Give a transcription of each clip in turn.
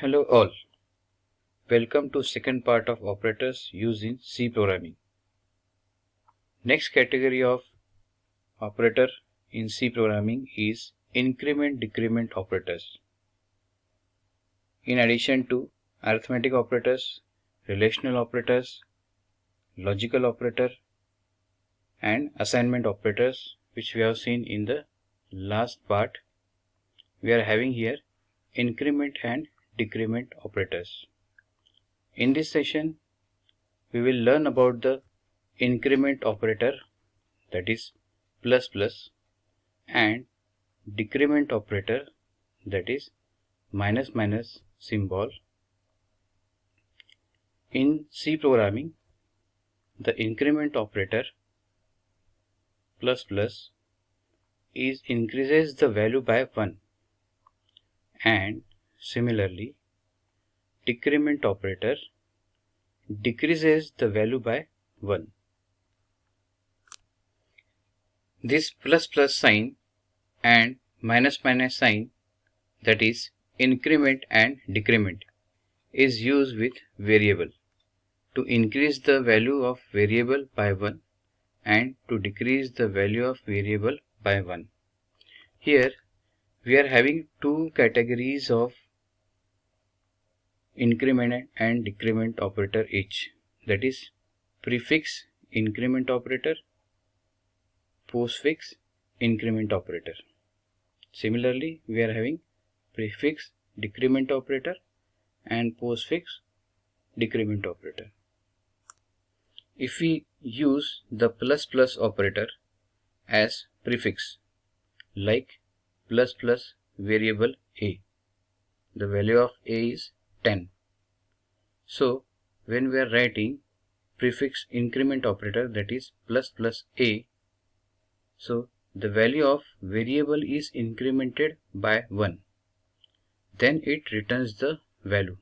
Hello all, welcome to second part of operators used in C programming. Next category of operator in C programming is increment-decrement operators. In addition to arithmetic operators, relational operators, logical operator and assignment operators, which we have seen in the last part, we are having here increment and decrement operators. In this session, we will learn about the increment operator, that is plus plus, and decrement operator, that is minus minus symbol. In C programming, the increment operator plus plus increases the value by 1, and similarly decrement operator decreases the value by 1. This plus plus sign and minus minus sign, that is increment and decrement, is used with variable to increase the value of variable by 1 and to decrease the value of variable by 1. Here we are having two categories of increment and decrement operator each, that is prefix increment operator, postfix increment operator. Similarly, we are having prefix decrement operator and postfix decrement operator. If we use the plus plus operator as prefix, like plus plus variable a, the value of a is 10. So when we are writing prefix increment operator, that is plus plus a, so the value of variable is incremented by 1, then it returns the value.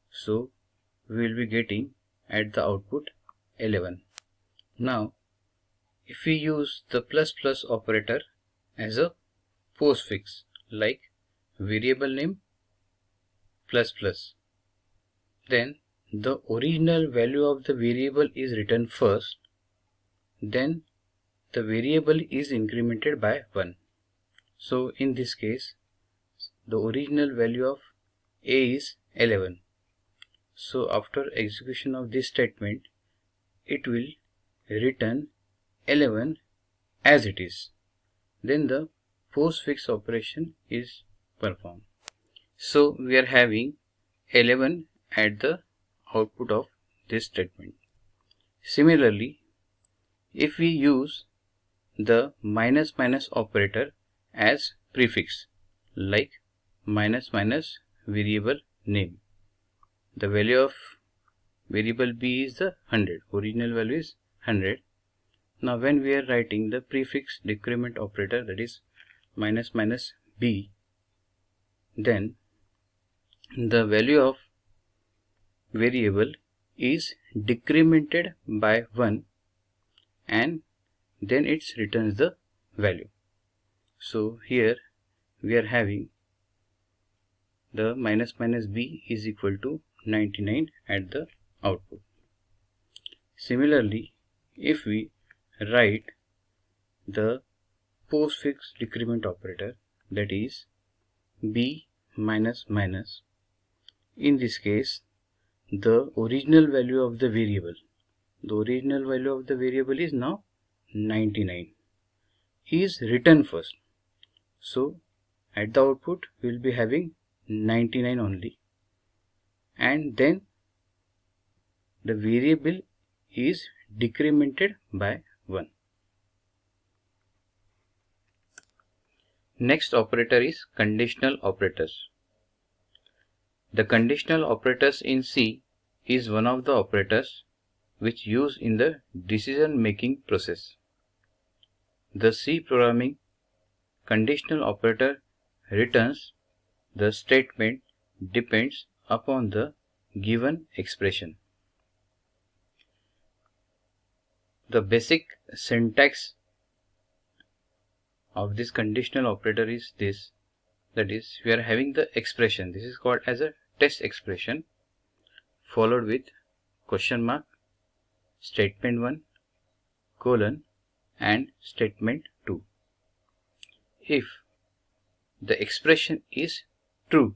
So we will be getting at the output 11. Now if we use the plus plus operator as a postfix, like variable name plus plus, then the original value of the variable is written first, then the variable is incremented by 1. So in this case, the original value of a is 11. So after execution of this statement, it will return 11 as it is. Then the postfix operation is performed. So we are having 11 at the output of this statement. Similarly, if we use the minus minus operator as prefix, like minus minus variable name, the value of variable b is the 100, original value is 100. Now when we are writing the prefix decrement operator, that is minus minus b, then the value of variable is decremented by 1 and then it returns the value. So here we are having the minus minus b is equal to 99 at the output. Similarly, if we write the postfix decrement operator, that is b minus minus, in this case the original value of the variable, is now 99, is written first. So at the output we will be having 99 only, and then the variable is decremented by 1. Next operator is conditional operators. The conditional operators in C is one of the operators which used in the decision making process. The C programming conditional operator returns the statement depends upon the given expression. The basic syntax of this conditional operator is this, that is we are having the expression, this is called as a test expression followed with question mark, statement 1, colon and statement 2. If the expression is true,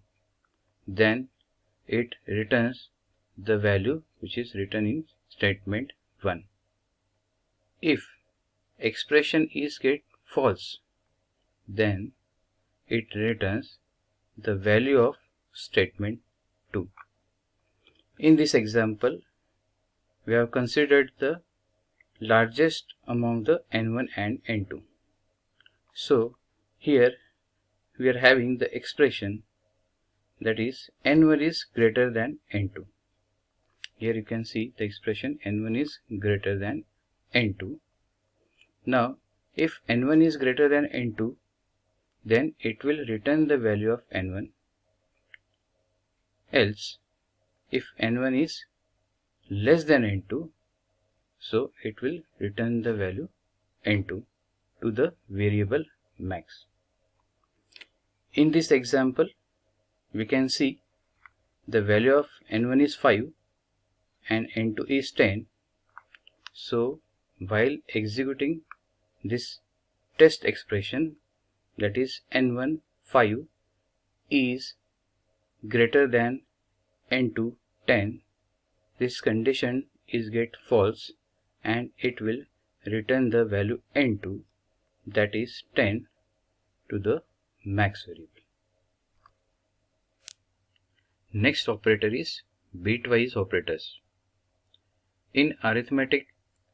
then it returns the value which is written in statement 1. If expression is get false, then it returns the value of statement 2. In this example, we have considered the largest among the n1 and n2. So here we are having the expression that is n1 is greater than n2. Here you can see the expression n1 is greater than n2. Now if n1 is greater than n2, then it will return the value of n1. Else if n1 is less than n2, so it will return the value n2 to the variable max. In this example, we can see the value of n1 is 5 and n2 is 10. So while executing this test expression, that is n1 5 is greater than n2 10, this condition is get false and it will return the value n2, that is 10, to the max variable. Next operator is bitwise operators. In arithmetic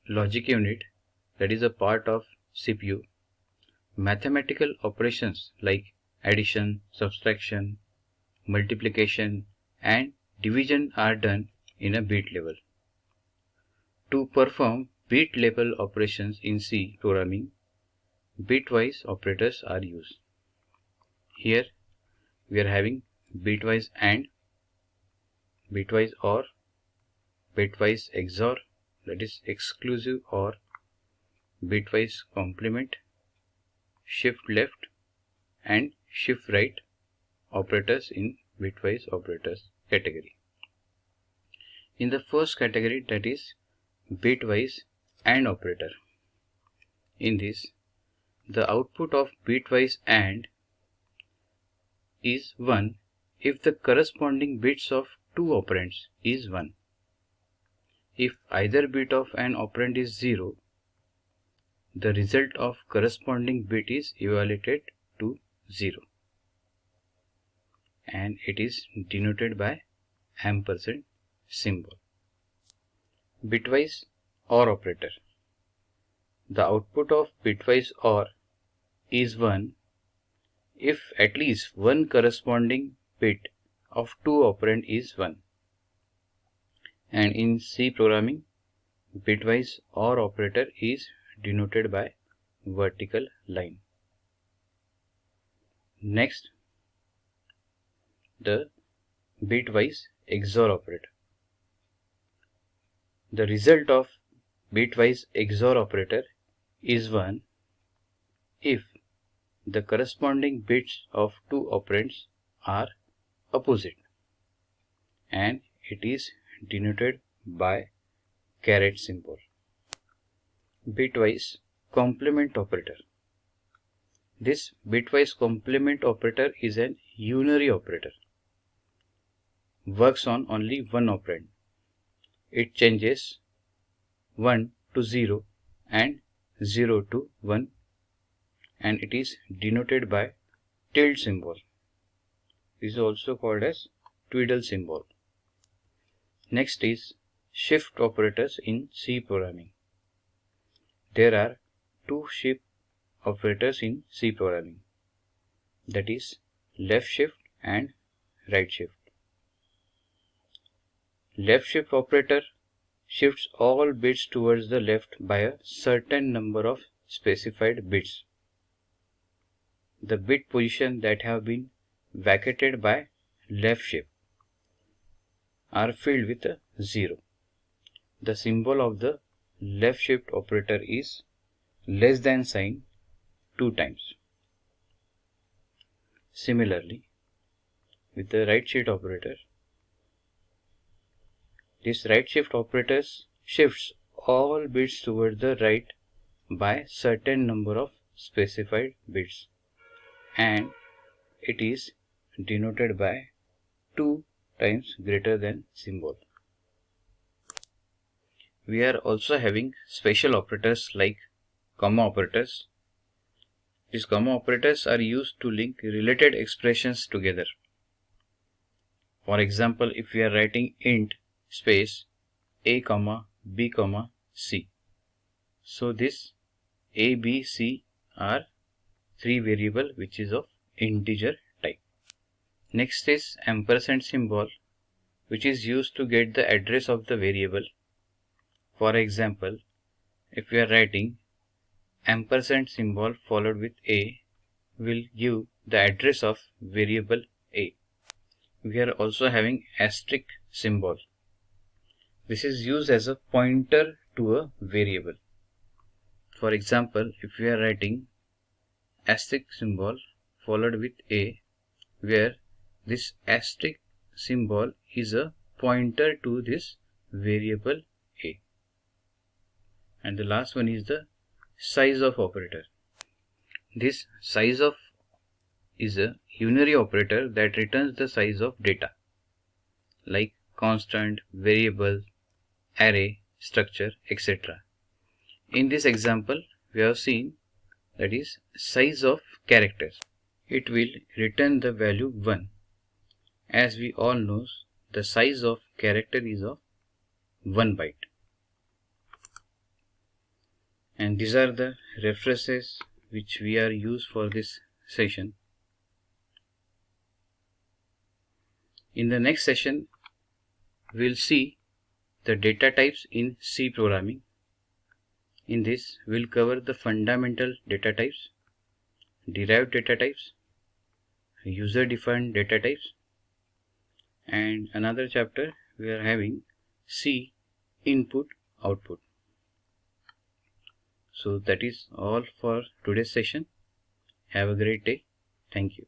logic unit, that is a part of CPU, mathematical operations like addition, subtraction, multiplication and division are done in a bit level. To perform bit level operations in C programming, bitwise operators are used. Here we are having bitwise AND, bitwise OR, bitwise XOR, that is exclusive OR, bitwise complement, shift left and shift right operators in bitwise operators category. In the first category, that is bitwise AND operator. In this, the output of bitwise AND is 1 if the corresponding bits of two operands is 1. If either bit of an operand is 0, the result of corresponding bit is evaluated to 0 and it is denoted by ampersand symbol. Bitwise OR operator. The output of bitwise OR is 1 if at least one corresponding bit of two operand is 1. And in C programming, bitwise OR operator is denoted by vertical line. Next, the bitwise XOR operator. The result of bitwise XOR operator is 1 if the corresponding bits of two operands are opposite and it is denoted by caret symbol. Bitwise complement operator. This bitwise complement operator is an unary operator. Works on only one operand. It changes 1 to 0 and 0 to 1 and it is denoted by tilde symbol. This is also called as twiddle symbol. Next is shift operators in C programming. There are two shift operators in C programming, that is left shift and right shift. Left shift operator shifts all bits towards the left by a certain number of specified bits. The bit position that have been vacated by left shift are filled with a 0. The symbol of the left shift operator is less than sign 2 times. Similarly, with the right shift operator, This right shift operator shifts all bits toward the right by certain number of specified bits, and it is denoted by 2 times greater than symbol. We are also having special operators like comma operators. These comma operators are used to link related expressions together. For example, if we are writing int space a comma b comma c, so this a, b, c are 3 variable which is of integer type. Next is ampersand symbol, which is used to get the address of the variable. For example, if we are writing ampersand symbol followed with a will give the address of variable a. We are also having asterisk symbol. This is used as a pointer to a variable. For example, if we are writing asterisk symbol followed with a, where this asterisk symbol is a pointer to this variable a. And the last one is the size of operator. This size of is a unary operator that returns the size of data like constant, variable, array, structure, etc. In this example, we have seen that is size of characters. It will return the value 1. As we all know, the size of character is of 1 byte. And these are the references which we are used for this session. In the next session, we will see the data types in C programming. In this, we will cover the fundamental data types, derived data types, user-defined data types, and another chapter we are having C input output. So that is all for today's session. Have a great day. Thank you.